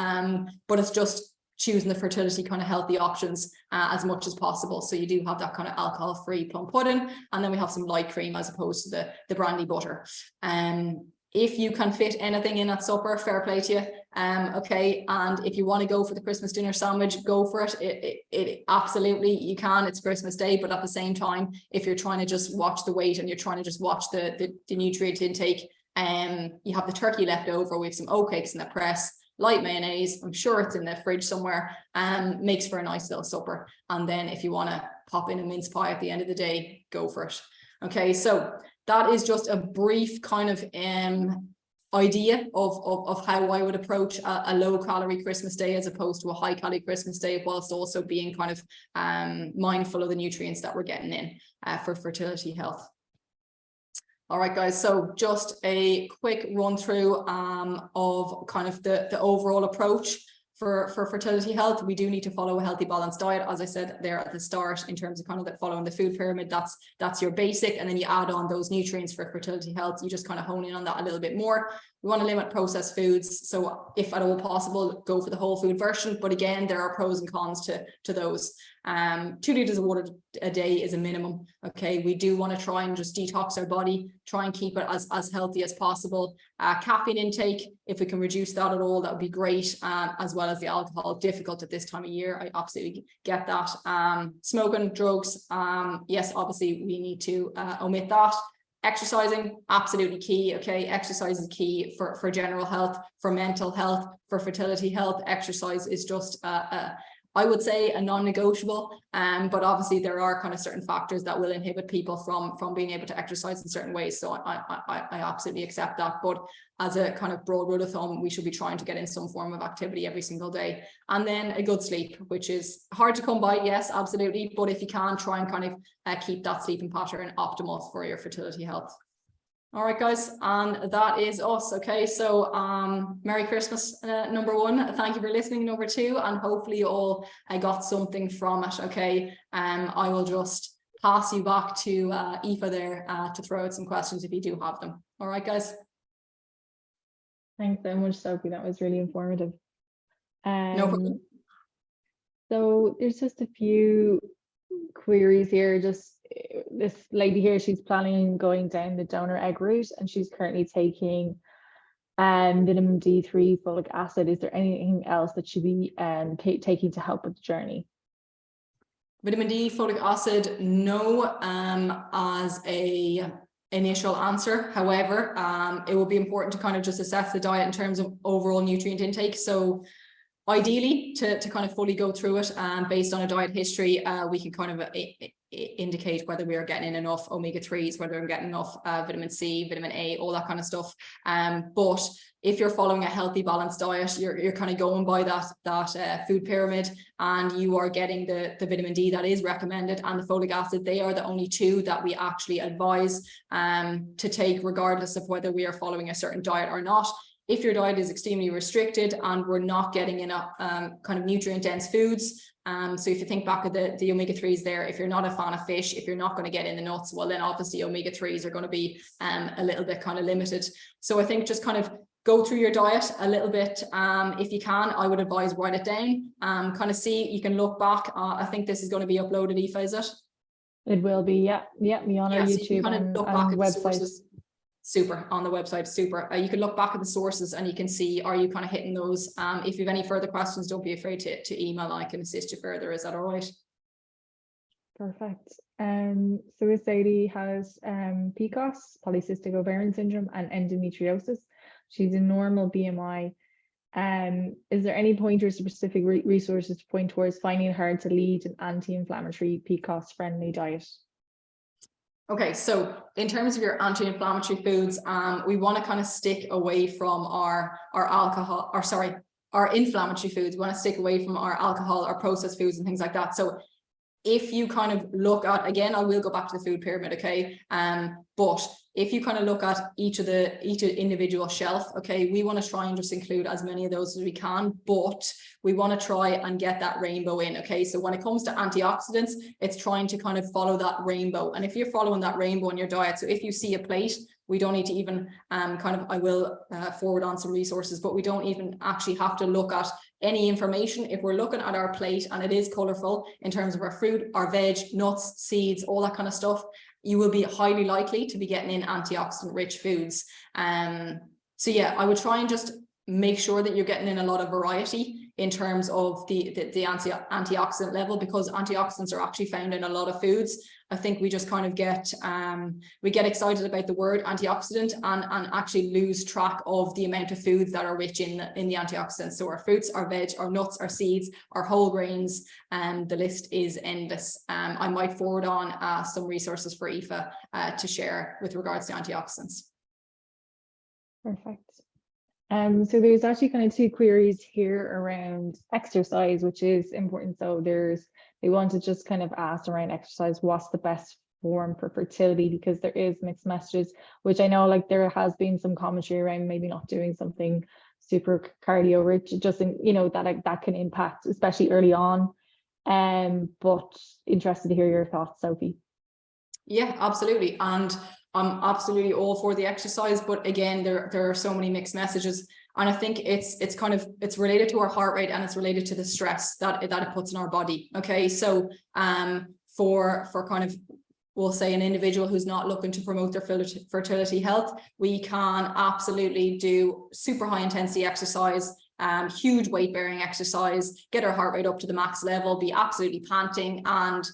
But it's just choosing the fertility kind of healthy options as much as possible. So you do have that kind of alcohol-free plum pudding, and then we have some light cream as opposed to the brandy butter. If you can fit anything in at supper, fair play to you. Okay, and if you want to go for the Christmas dinner sandwich, go for it. It absolutely, you can. It's Christmas Day, but at the same time, if you're trying to just watch the weight and you're trying to just watch the nutrient intake, you have the turkey left over. We have some oatcakes in the press, light mayonnaise. I'm sure it's in the fridge somewhere. Makes for a nice little supper. And then if you want to pop in a mince pie at the end of the day, go for it. Okay, so that is just a brief kind of idea of how I would approach a low calorie Christmas day as opposed to a high calorie Christmas day, whilst also being kind of mindful of the nutrients that we're getting in for fertility health. All right, guys, so just a quick run through of kind of the overall approach for fertility health. We do need to follow a healthy balanced diet, as I said there at the start, in terms of kind of following the food pyramid. That's your basic, and then you add on those nutrients for fertility health. You just kind of hone in on that a little bit more. We want to limit processed foods, so if at all possible, go for the whole food version. But again, there are pros and cons to those. 2 liters of water a day is a minimum. Okay, we do want to try and just detox our body, try and keep it as healthy as possible. Caffeine intake, if we can reduce that at all, that would be great, as well as the alcohol. Difficult at this time of year, I absolutely get that. Smoking, drugs, yes, obviously we need to omit that. Exercising, absolutely key. Okay, exercise is key for general health, for mental health, for fertility health. Exercise is just I would say a non-negotiable, but obviously there are kind of certain factors that will inhibit people from being able to exercise in certain ways. So I absolutely accept that. But as a kind of broad rule of thumb, we should be trying to get in some form of activity every single day. And then a good sleep, which is hard to come by, yes, absolutely. But if you can, try and kind of keep that sleeping pattern optimal for your fertility health. All right, guys, and that is us. Okay, so Merry Christmas, number one. Thank you for listening, number two, and hopefully you all got something from it. Okay, I will just pass you back to Aoife there to throw out some questions if you do have them. All right, guys. Thanks so much, Sophie. That was really informative. No problem. So there's just a few queries here. Just this lady here, she's planning on going down the donor egg route, and she's currently taking vitamin D3, folic acid. Is there anything else that she'd be taking to help with the journey? Vitamin D, folic acid, no, as a initial answer. However, it will be important to kind of just assess the diet in terms of overall nutrient intake. So ideally, to kind of fully go through it, based on a diet history, we can kind of indicate whether we are getting in enough omega-3s, whether we're getting enough vitamin C, vitamin A, all that kind of stuff. But if you're following a healthy, balanced diet, you're kind of going by that food pyramid, and you are getting the vitamin D that is recommended and the folic acid. They are the only two that we actually advise to take, regardless of whether we are following a certain diet or not. If your diet is extremely restricted and we're not getting enough kind of nutrient dense foods, so if you think back of the omega-3s there, if you're not a fan of fish, if you're not going to get in the nuts, well then obviously omega-3s are going to be a little bit kind of limited. So I think just kind of go through your diet a little bit. If you can, I would advise write it down, kind of see, you can look back. I think this is going to be uploaded, Aoife, is it? It will be, yeah, me on our YouTube and website. Super, on the website, super. You can look back at the sources and you can see, are you kind of hitting those? If you have any further questions, don't be afraid to email. I can assist you further. Is that all right? Perfect. So this lady has PCOS, polycystic ovarian syndrome, and endometriosis. She's a normal BMI. Is there any pointers or specific resources to point towards finding her to lead an anti-inflammatory PCOS friendly diet? Okay, so in terms of your anti-inflammatory foods, we want to kind of stick away from our alcohol, or our inflammatory foods. We want to stick away from our alcohol, our processed foods and things like that. So if you kind of look at, again, I will go back to the food pyramid, okay? But if you kind of look at each individual shelf, okay, we want to try and just include as many of those as we can, but we want to try and get that rainbow in, okay? So when it comes to antioxidants, it's trying to kind of follow that rainbow. And if you're following that rainbow in your diet, so if you see a plate, we don't need to even I will forward on some resources, but we don't even actually have to look at any information. If we're looking at our plate and it is colorful in terms of our fruit, our veg, nuts, seeds, all that kind of stuff, you will be highly likely to be getting in antioxidant rich foods. So yeah, I would try and just make sure that you're getting in a lot of variety in terms of the antioxidant level, because antioxidants are actually found in a lot of foods. I think we just kind of get excited about the word antioxidant and actually lose track of the amount of foods that are rich in the antioxidants. So our fruits, our veg, our nuts, our seeds, our whole grains, and the list is endless. I might forward on some resources for Aoife to share with regards to antioxidants. Perfect. So there's actually kind of two queries here around exercise, which is important. So they want to just kind of ask around exercise, what's the best form for fertility, because there is mixed messages, which I know like there has been some commentary around maybe not doing something super cardio rich, just in, you know, that can impact, especially early on. But interested to hear your thoughts, Sophie. Yeah, absolutely. And I'm absolutely all for the exercise, but again, there are so many mixed messages. And I think it's related to our heart rate, and it's related to the stress that it puts in our body. Okay. So for kind of, we'll say an individual who's not looking to promote their fertility health, we can absolutely do super high intensity exercise, huge weight bearing exercise, get our heart rate up to the max level, be absolutely panting, and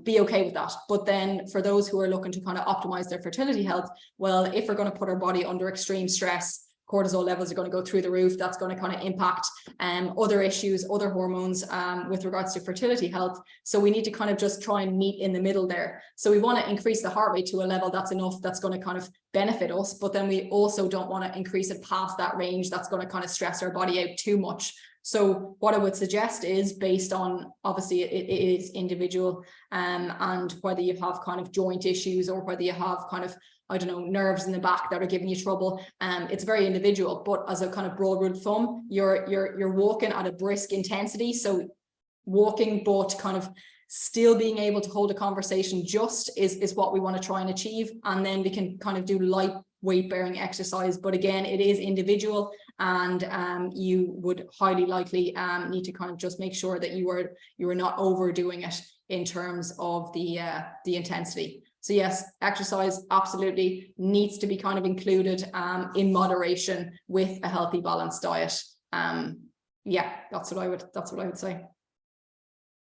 be okay with that. But then for those who are looking to kind of optimize their fertility health, well, if we're going to put our body under extreme stress, cortisol levels are going to go through the roof. That's going to kind of impact other issues, other hormones with regards to fertility health. So we need to kind of just try and meet in the middle there. So we want to increase the heart rate to a level that's enough, that's going to kind of benefit us, but then we also don't want to increase it past that range that's going to kind of stress our body out too much. So what I would suggest is, based on, obviously it is individual, and whether you have kind of joint issues or whether you have kind of, I don't know, nerves in the back that are giving you trouble, it's very individual. But as a kind of broad rule of thumb, you're walking at a brisk intensity. So walking, but kind of still being able to hold a conversation just is what we want to try and achieve. And then we can kind of do light weight bearing exercise. But again, it is individual, and you would highly likely need to kind of just make sure that you are not overdoing it in terms of the intensity. So yes, exercise absolutely needs to be kind of included in moderation with a healthy, balanced diet. Yeah, that's what I would say.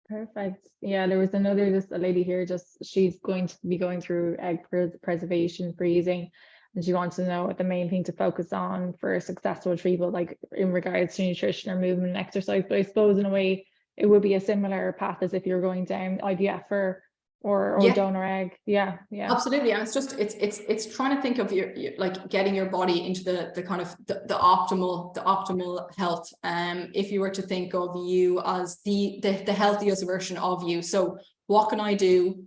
Perfect. Yeah, there was just a lady here, she's going to be going through egg preservation, freezing, and she wants to know what the main thing to focus on for a successful retrieval, like in regards to nutrition or movement and exercise. But I suppose in a way it would be a similar path as if you're going down IVF or yeah, donor egg. Yeah, absolutely. And it's trying to think of your like getting your body into the kind of the optimal health. If you were to think of you as the healthiest version of you, so what can I do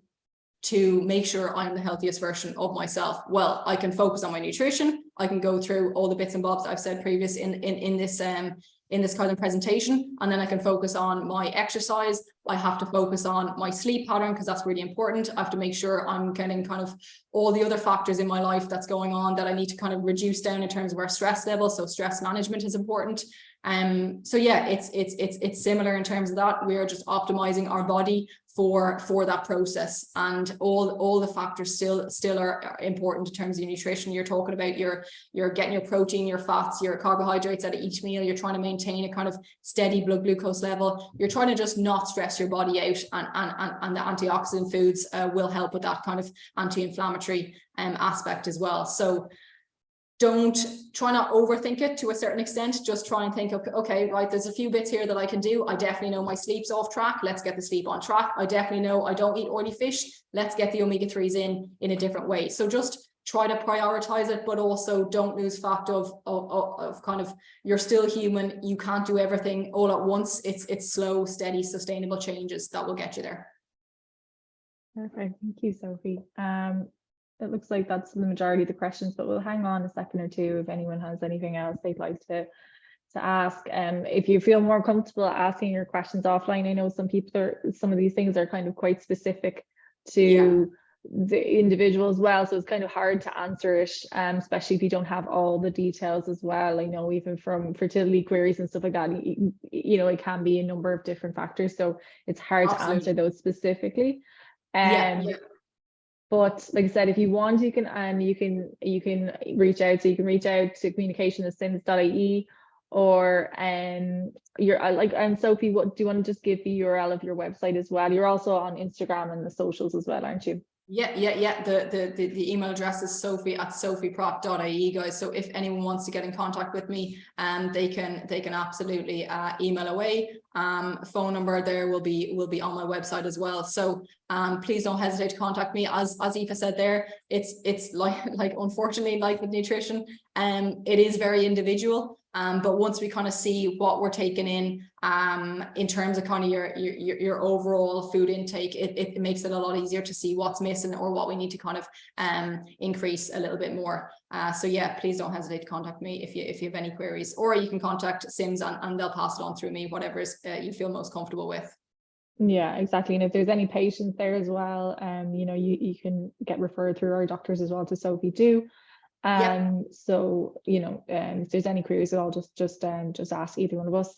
to make sure I'm the healthiest version of myself? Well, I can focus on my nutrition. I can go through all the bits and bobs that I've said previous in this kind of presentation, and then I can focus on my exercise. I have to focus on my sleep pattern, because that's really important. I have to make sure I'm getting kind of all the other factors in my life that's going on that I need to kind of reduce down in terms of our stress level. So stress management is important. So yeah, it's similar in terms of that. We are just optimizing our body for that process, and all the factors still are important in terms of your nutrition. You're talking about you're getting your protein, your fats, your carbohydrates at each meal. You're trying to maintain a kind of steady blood glucose level. You're trying to just not stress your body out, and the antioxidant foods will help with that kind of anti-inflammatory aspect as well. So try not overthink it to a certain extent. Just try and think, okay, right, there's a few bits here that I can do. I definitely know my sleep's off track. Let's get the sleep on track. I definitely know I don't eat oily fish. Let's get the omega-3s in a different way. So just try to prioritize it, but also don't lose fact of kind of, you're still human. You can't do everything all at once. It's slow, steady, sustainable changes that will get you there. Perfect. Thank you, Sophie. It looks like that's the majority of the questions, but we'll hang on a second or two if anyone has anything else they'd like to ask. If you feel more comfortable asking your questions offline, I know some of these things are kind of quite specific to the individual as well, so it's kind of hard to answer it, especially if you don't have all the details as well. I know even from fertility queries and stuff like that, you know, it can be a number of different factors, so it's hard to answer those specifically. But like I said, if you want, you can reach out. So you can reach out to communication@sims.ie, or Sophie, what do you want to just give the URL of your website as well? You're also on Instagram and the socials as well, aren't you? Yeah. The email address is sophie@sophiepratt.ie, guys. So if anyone wants to get in contact with me, they can absolutely email away. Phone number there will be on my website as well. So please don't hesitate to contact me. As Aoife said there, it's like unfortunately, like with nutrition, it is very individual. But once we kind of see what we're taking in terms of kind of your overall food intake, it makes it a lot easier to see what's missing or what we need to kind of increase a little bit more. So yeah, please don't hesitate to contact me if you have any queries, or you can contact Sims and they'll pass it on through me, whatever you feel most comfortable with. Yeah, exactly. And if there's any patients there as well, you know, you can get referred through our doctors as well to Sophie too. So you know, if there's any queries at all, just ask either one of us.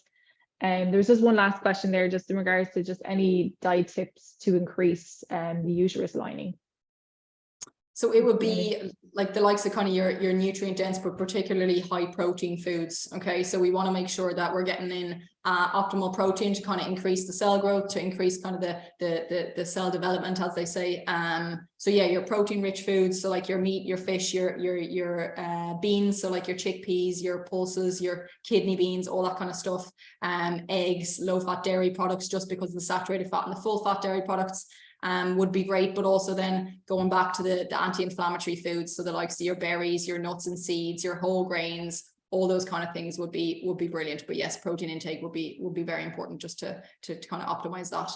And there's just one last question there, just in regards to just any diet tips to increase the uterus lining. So it would be like the likes of kind of your nutrient dense, but particularly high protein foods. Okay, so we want to make sure that we're getting in optimal protein to kind of increase the cell growth, to increase kind of the cell development, as they say. So yeah, your protein rich foods, so like your meat, your fish, your beans, so like your chickpeas, your pulses, your kidney beans, all that kind of stuff. Eggs, low fat dairy products, just because of the saturated fat, and the full fat dairy products would be great. But also then going back to the anti-inflammatory foods, so the likes of your berries, your nuts and seeds, your whole grains, all those kind of things would be brilliant. But yes, protein intake would be very important, just to kind of optimize that.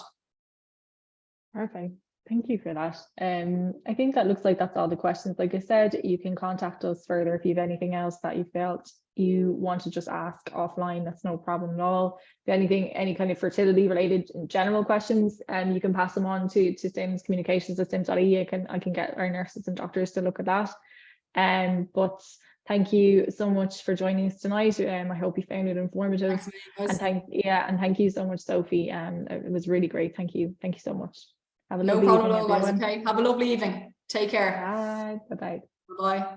Perfect. Thank you for that. I think that looks like that's all the questions. Like I said, you can contact us further if you have anything else that you felt you want to just ask offline. That's no problem at all. If anything, any kind of fertility related general questions, you can pass them on to Sims Communications at sims.ie. I can get our nurses and doctors to look at that. But thank you so much for joining us tonight. I hope you found it informative. Thanks, and thank you so much, Sophie. It was really great. Thank you so much. Have a no lovely problem evening, at all, guys. everyone. Okay, have a lovely evening. Take care. Bye. Bye-bye. Bye.